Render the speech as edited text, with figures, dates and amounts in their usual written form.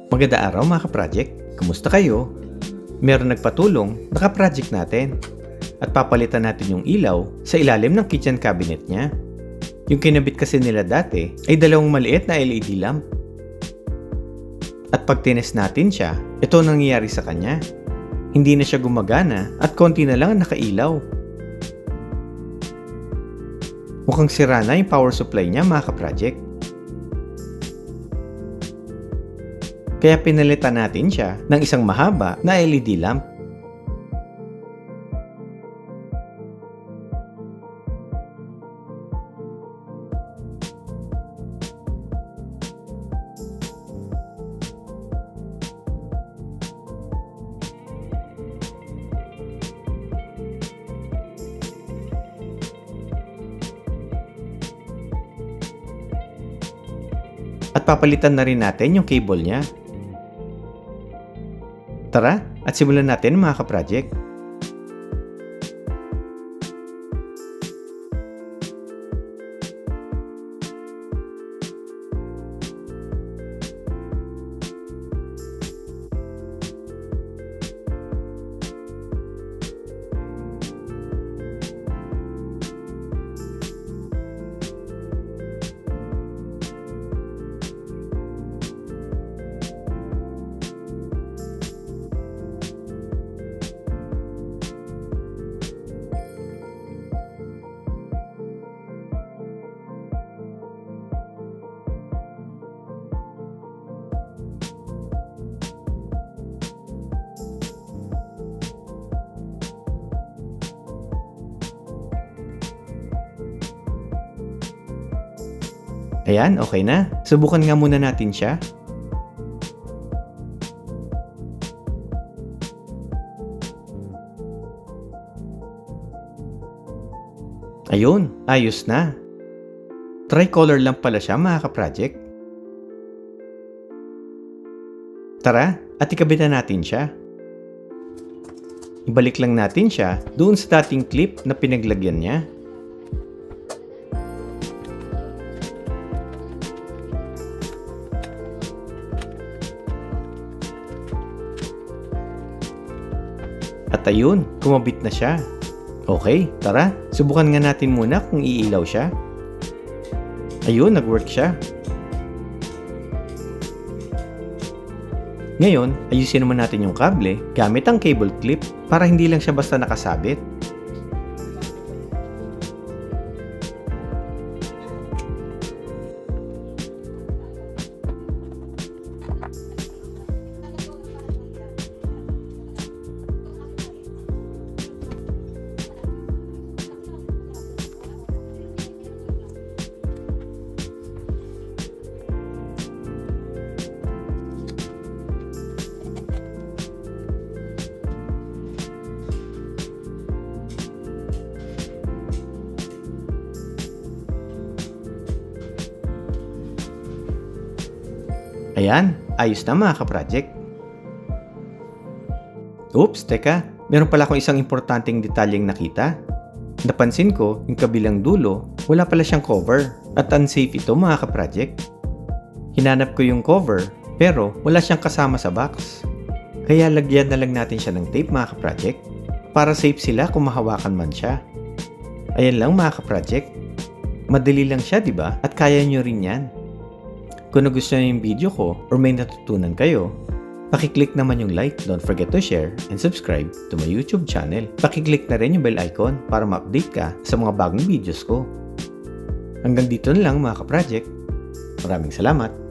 Magandang araw mga ka-project. Kumusta kayo? Meron nagpatulong, naka-project natin. At papalitan natin yung ilaw sa ilalim ng kitchen cabinet niya. Yung kinabit kasi nila dati ay dalawang maliit na LED lamp. At pag tinest natin siya, ito ang nangyayari sa kanya. Hindi na siya gumagana at konti na lang ang nakailaw. Mukhang sira na yung power supply niya mga ka-project. Kaya pinalitan natin siya ng isang mahaba na LED lamp. At papalitan na rin natin yung cable niya. Tara, at simulan natin mga ka-project. Ayan, okay na. Subukan nga muna natin siya. Ayun, ayos na. Tricolor lang pala siya mga ka-project. Tara, at ikabit na natin siya. Ibalik lang natin siya doon sa dating clip na pinaglagyan niya. At ayun, kumabit na siya. Okay, tara, subukan nga natin muna kung iilaw siya. Ayun, nag-work siya. Ngayon, ayusin naman natin yung kable gamit ang cable clip para hindi lang siya basta nakasabit. Ayan, ayos na mga ka-project. Oops, teka, meron pala akong isang importanteng detalyeng nakita. Napansin ko, yung kabilang dulo, wala pala siyang cover at unsafe ito mga ka-project. Hinanap ko yung cover, pero wala siyang kasama sa box. Kaya lagyan na lang natin siya ng tape mga ka-project para safe sila kung mahawakan man siya. Ayan lang mga ka-project. Madali lang siya, diba? At kaya nyo rin yan. Kung nagustuhan niyo yung video ko or may natutunan kayo, pakiclick naman yung like, don't forget to share, and subscribe to my YouTube channel. Pakiclick na rin yung bell icon para ma-update ka sa mga bagong videos ko. Hanggang dito na lang mga ka-project. Maraming salamat!